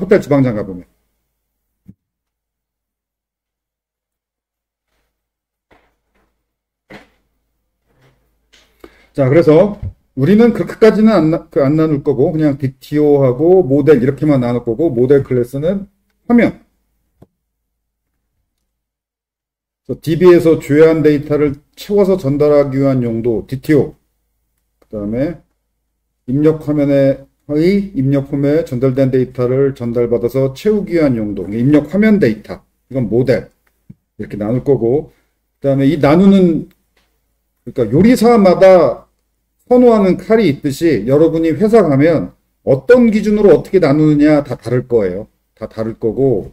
Speaker 1: 호텔 주방장 가보면. 자, 그래서 우리는 그렇게까지는 안 나눌 거고, 그냥 DTO하고 모델 이렇게만 나눌 거고, 모델 클래스는 화면. DB에서 조회한 데이터를 채워서 전달하기 위한 용도, DTO. 그 다음에 입력 화면의 입력 폼에 전달된 데이터를 전달받아서 채우기 위한 용도, 입력 화면 데이터. 이건 모델. 이렇게 나눌 거고, 그 다음에 이 나누는, 그러니까 요리사마다 선호하는 칼이 있듯이 여러분이 회사 가면 어떤 기준으로 어떻게 나누느냐 다 다를 거예요. 다 다를 거고,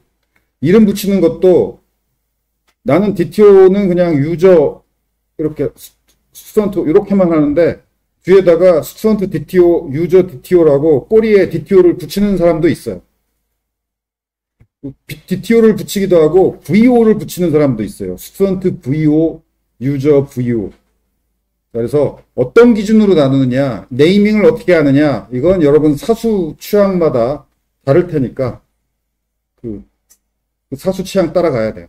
Speaker 1: 이름 붙이는 것도 나는 DTO는 그냥 유저, 이렇게, 스튜던트, 이렇게만 하는데, 뒤에다가 스튜던트 DTO, 유저 DTO라고 꼬리에 DTO를 붙이는 사람도 있어요. DTO를 붙이기도 하고, VO를 붙이는 사람도 있어요. 스튜던트 VO, 유저 VO. 그래서 어떤 기준으로 나누느냐, 네이밍을 어떻게 하느냐, 이건 여러분 사수 취향마다 다를 테니까, 그 사수 취향 따라가야 돼요.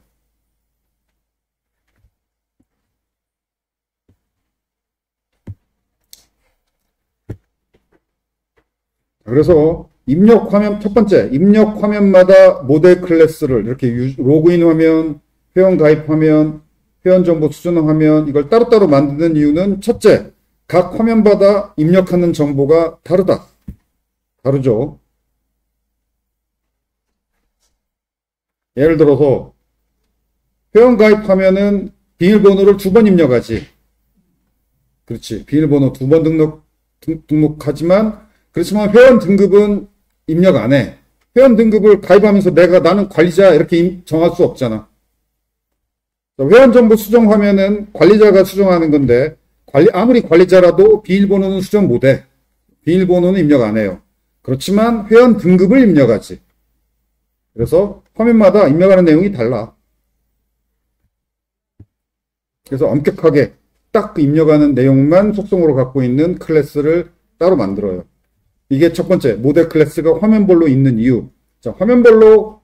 Speaker 1: 그래서 입력 화면, 첫 번째, 입력 화면마다 모델 클래스를 이렇게 로그인 화면, 회원 가입 화면, 회원 정보 수정 화면, 이걸 따로따로 만드는 이유는 첫째, 각 화면마다 입력하는 정보가 다르다. 다르죠. 예를 들어서 회원 가입 화면은 비밀번호를 2번 입력하지. 그렇지. 비밀번호 2번 등록하지만 그렇지만 회원 등급은 입력 안 해. 회원 등급을 가입하면서 나는 관리자 이렇게 정할 수 없잖아. 회원 정보 수정 화면은 관리자가 수정하는 건데 아무리 관리자라도 비밀번호는 수정 못 해. 비밀번호는 입력 안 해요. 그렇지만 회원 등급을 입력하지. 그래서 화면마다 입력하는 내용이 달라. 그래서 엄격하게 딱 그 입력하는 내용만 속성으로 갖고 있는 클래스를 따로 만들어요. 이게 첫 번째, 모델 클래스가 화면별로 있는 이유. 자, 화면별로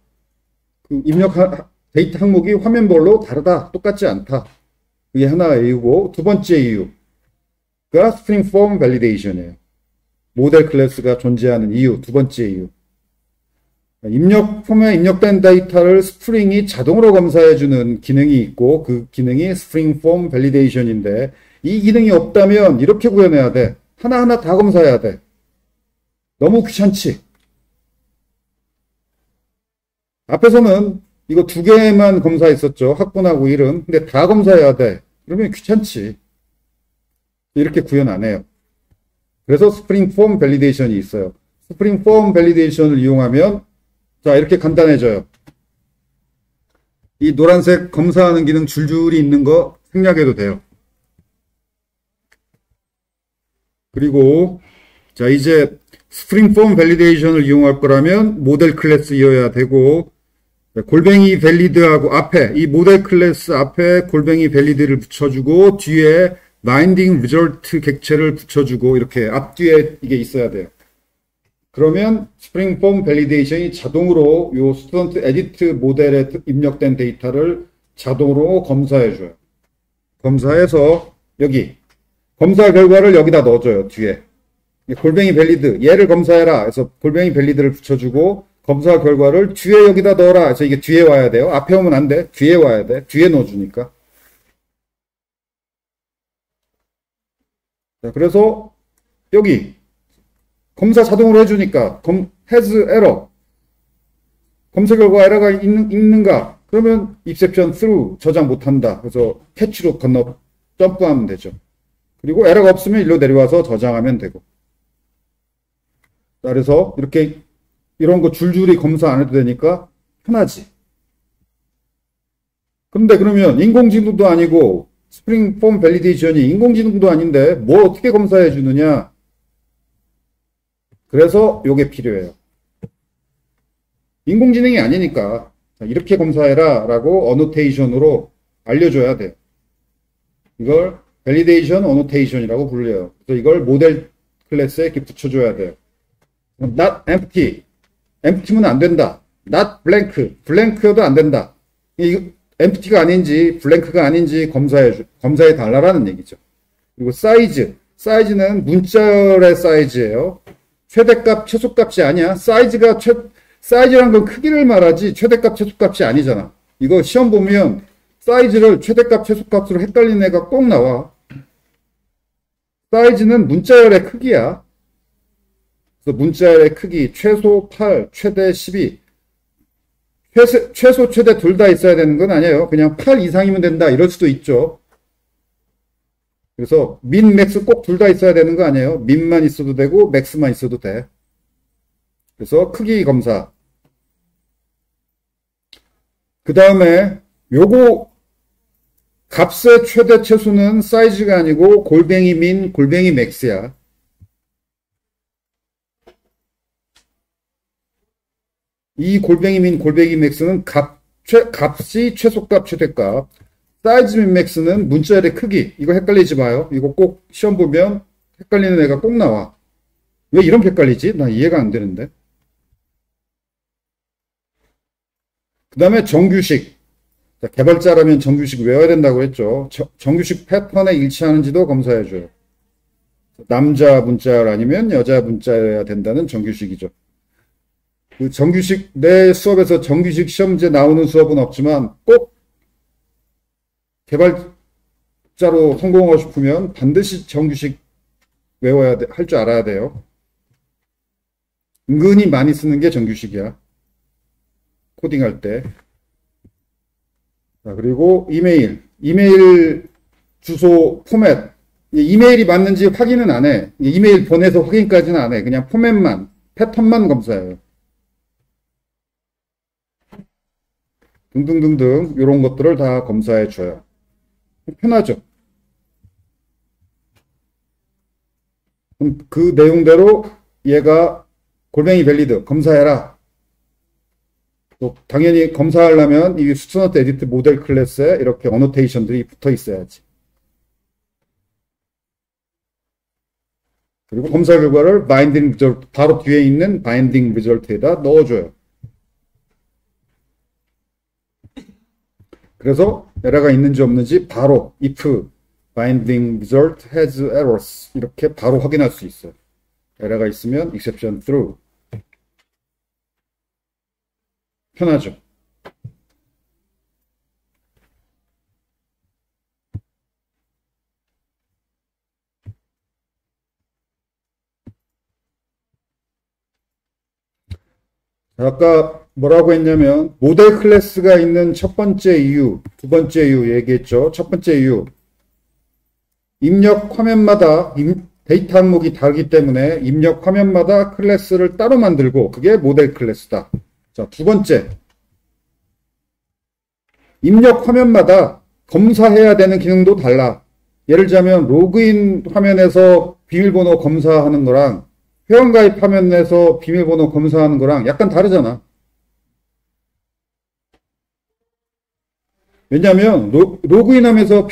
Speaker 1: 그 입력한 데이터 항목이 화면별로 다르다. 똑같지 않다. 그게 하나의 이유고, 두 번째 이유가 스프링 폼 밸리데이션이에요. 모델 클래스가 존재하는 이유, 두 번째 이유. 입력 폼에 입력된 데이터를 스프링이 자동으로 검사해주는 기능이 있고, 그 기능이 스프링 폼 밸리데이션인데, 이 기능이 없다면 이렇게 구현해야 돼. 하나하나 다 검사해야 돼. 너무 귀찮지? 앞에서는 이거 2개만 검사했었죠. 학번하고 이름. 근데 다 검사해야 돼. 그러면 귀찮지. 이렇게 구현 안 해요. 그래서 스프링 폼 밸리데이션이 있어요. 스프링 폼 밸리데이션을 이용하면 자, 이렇게 간단해져요. 이 노란색 검사하는 기능 줄줄이 있는 거 생략해도 돼요. 그리고 자, 이제 스프링 폼 밸리데이션을 이용할 거라면 모델 클래스여야 되고 골뱅이 밸리드하고 앞에 이 모델 클래스 앞에 골뱅이 밸리드를 붙여주고 뒤에 바인딩 리절트 객체를 붙여주고 이렇게 앞뒤에 이게 있어야 돼요. 그러면 스프링 폼 밸리데이션이 자동으로 요 스튜던트 에디트 모델에 입력된 데이터를 자동으로 검사해줘요. 검사해서 여기 검사 결과를 여기다 넣어줘요. 뒤에. 골뱅이 밸리드 얘를 검사해라 해서 골뱅이 밸리드를 붙여주고 검사 결과를 뒤에 여기다 넣어라 해서 이게 뒤에 와야 돼요. 앞에 오면 안 돼. 뒤에 와야 돼. 뒤에 넣어주니까. 자, 그래서 여기 검사 자동으로 해주니까 has error 검사 결과 에러가 있는가 그러면 exception through 저장 못한다. 그래서 캐치로 건너 점프하면 되죠. 그리고 에러가 없으면 일로 내려와서 저장하면 되고. 그래서 이렇게 이런 거 줄줄이 검사 안 해도 되니까 편하지. 근데 그러면 인공지능도 아니고 스프링 폼 밸리데이션이 인공지능도 아닌데 뭘 어떻게 검사해 주느냐. 그래서 요게 필요해요. 인공지능이 아니니까 이렇게 검사해라 라고 어노테이션으로 알려줘야 돼요. 이걸 validation annotation이라고 불려요. 그래서 이걸 모델 클래스에 이렇게 붙여줘야 돼요. not empty. empty면 안 된다. not blank. blank여도 안 된다. 이거 empty가 아닌지 blank가 아닌지 검사해 달라라는 얘기죠. 그리고 사이즈. 사이즈는 문자열의 사이즈예요. 최대값, 최소값이 아니야. 사이즈란 건 크기를 말하지 최대값, 최소값이 아니잖아. 이거 시험 보면 사이즈를 최대값, 최소값으로 헷갈리는 애가 꼭 나와. 사이즈는 문자열의 크기야. 그래서 문자열의 크기 최소 8, 최대 12. 최소, 최대 둘 다 있어야 되는 건 아니에요. 그냥 8 이상이면 된다. 이럴 수도 있죠. 그래서 민, 맥스 꼭 둘 다 있어야 되는 거 아니에요. 민만 있어도 되고 맥스만 있어도 돼. 그래서 크기 검사. 그 다음에 요거 값의 최대 최소는 사이즈가 아니고 골뱅이 민, 골뱅이 맥스야. 이 골뱅이 민, 골뱅이 맥스는 값이 최소값, 최대값. 사이즈 민 맥스는 문자열의 크기. 이거 헷갈리지 마요. 이거 꼭 시험 보면 헷갈리는 애가 꼭 나와. 왜 이렇게 헷갈리지? 나 이해가 안 되는데. 그 다음에 정규식. 자, 개발자라면 정규식 외워야 된다고 했죠. 정규식 패턴에 일치하는지도 검사해줘요. 남자 문자열 아니면 여자 문자여야 된다는 정규식이죠. 그 정규식, 내 수업에서 정규식 시험제 나오는 수업은 없지만 꼭 개발자로 성공하고 싶으면 반드시 정규식 외워야 돼, 할 줄 알아야 돼요. 은근히 많이 쓰는 게 정규식이야. 코딩할 때. 자, 그리고 이메일 주소 포맷. 이메일이 맞는지 확인은 안 해. 이메일 보내서 확인까지는 안 해. 그냥 포맷만, 패턴만 검사해요. 등등등등 이런 것들을 다 검사해 줘요. 편하죠. 그럼 그 내용대로 얘가 골뱅이 밸리드 검사해라. 또 당연히 검사하려면 이 스튜던트 에디트 모델 클래스에 이렇게 어노테이션들이 붙어 있어야지. 그리고 검사 결과를 바인딩 리졸트 바로 뒤에 있는 바인딩 리졸트에다 넣어줘요. 그래서 에러가 있는지 없는지 바로 if binding result has errors 이렇게 바로 확인할 수 있어요. 에러가 있으면 exception through. 편하죠. 아까 뭐라고 했냐면 모델 클래스가 있는 첫 번째 이유, 두 번째 이유 얘기했죠. 첫 번째 이유. 입력 화면마다 데이터 항목이 다르기 때문에 입력 화면마다 클래스를 따로 만들고 그게 모델 클래스다. 자, 두 번째. 입력 화면마다 검사해야 되는 기능도 달라. 예를 들자면 로그인 화면에서 비밀번호 검사하는 거랑 회원가입 화면에서 비밀번호 검사하는 거랑 약간 다르잖아. 왜냐하면 로그인하면서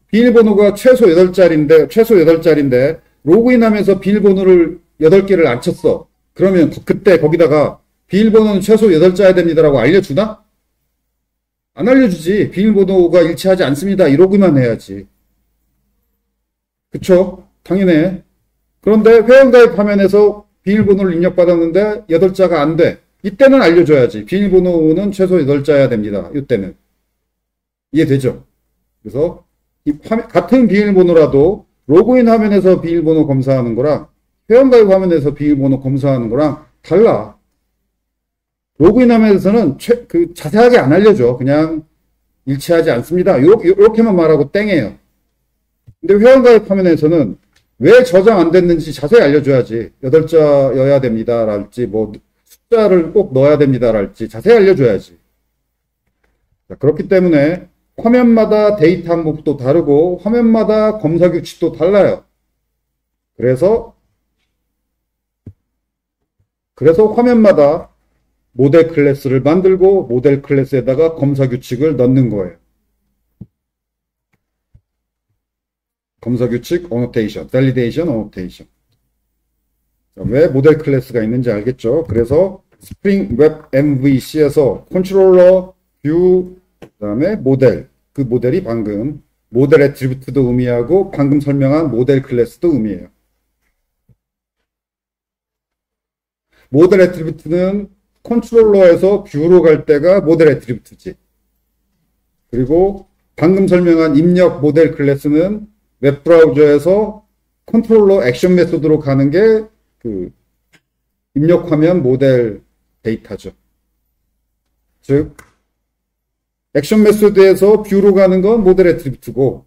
Speaker 1: 비밀번호가 최소 8자리인데 로그인하면서 비밀번호를 8개를 안 쳤어. 그러면 그때 거기다가 비밀번호는 최소 8자야 됩니다라고 알려주나? 안 알려주지. 비밀번호가 일치하지 않습니다. 이러기만 해야지. 그쵸? 당연해. 그런데 회원가입 화면에서 비밀번호를 입력받았는데 8자가 안 돼. 이때는 알려줘야지. 비밀번호는 최소 8자야 됩니다. 이때는. 이해되죠? 그래서 같은 비밀번호라도 로그인 화면에서 비밀번호 검사하는 거랑 회원가입 화면에서 비밀번호 검사하는 거랑 달라. 로그인 화면에서는 자세하게 안 알려줘. 그냥 일치하지 않습니다. 이렇게만 말하고 땡해요. 근데 회원가입 화면에서는 왜 저장 안 됐는지 자세히 알려줘야지. 8자여야 됩니다. 랄지, 뭐, 숫자를 꼭 넣어야 됩니다. 랄지 자세히 알려줘야지. 자, 그렇기 때문에 화면마다 데이터 항목도 다르고 화면마다 검사 규칙도 달라요. 그래서 화면마다 모델 클래스를 만들고 모델 클래스에다가 검사 규칙을 넣는 거예요. 검사 규칙, 어노테이션, 밸리데이션, 어노테이션. 왜 모델 클래스가 있는지 알겠죠? 그래서 스프링 웹 MVC에서 컨트롤러, 뷰, 그다음에 모델. 그 모델이 방금 모델 애트리뷰트도 의미하고 방금 설명한 모델 클래스도 의미해요. 모델 애트리뷰트는 컨트롤러에서 뷰로 갈 때가 모델 애트리뷰트지. 그리고 방금 설명한 입력 모델 클래스는 웹브라우저에서 컨트롤러 액션 메소드로 가는 게 그 입력하면 모델 데이터죠. 즉 액션 메소드에서 뷰로 가는 건 모델 애트리뷰트고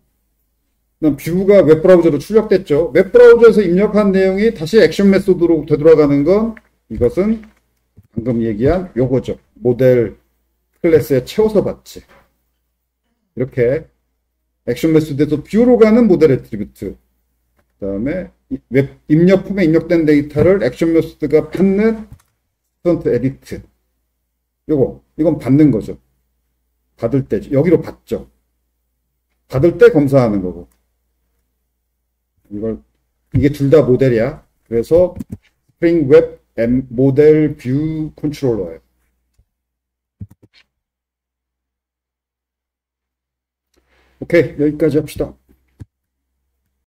Speaker 1: 뷰가 웹브라우저로 출력됐죠. 웹브라우저에서 입력한 내용이 다시 액션 메소드로 되돌아가는 건 이것은 방금 얘기한 요거죠. 모델 클래스에 채워서 받지. 이렇게 액션 메소드에서 뷰로 가는 모델 애트리뷰트. 그 다음에 웹 입력품에 입력된 데이터를 액션 메소드가 받는 스턴트 에디트. 이건 받는 거죠. 받을 때 여기로 받죠. 받을 때 검사하는 거고. 이게 둘 다 모델이야. 그래서 스프링 웹 모델 뷰 컨트롤러예요. 오케이, 여기까지 합시다.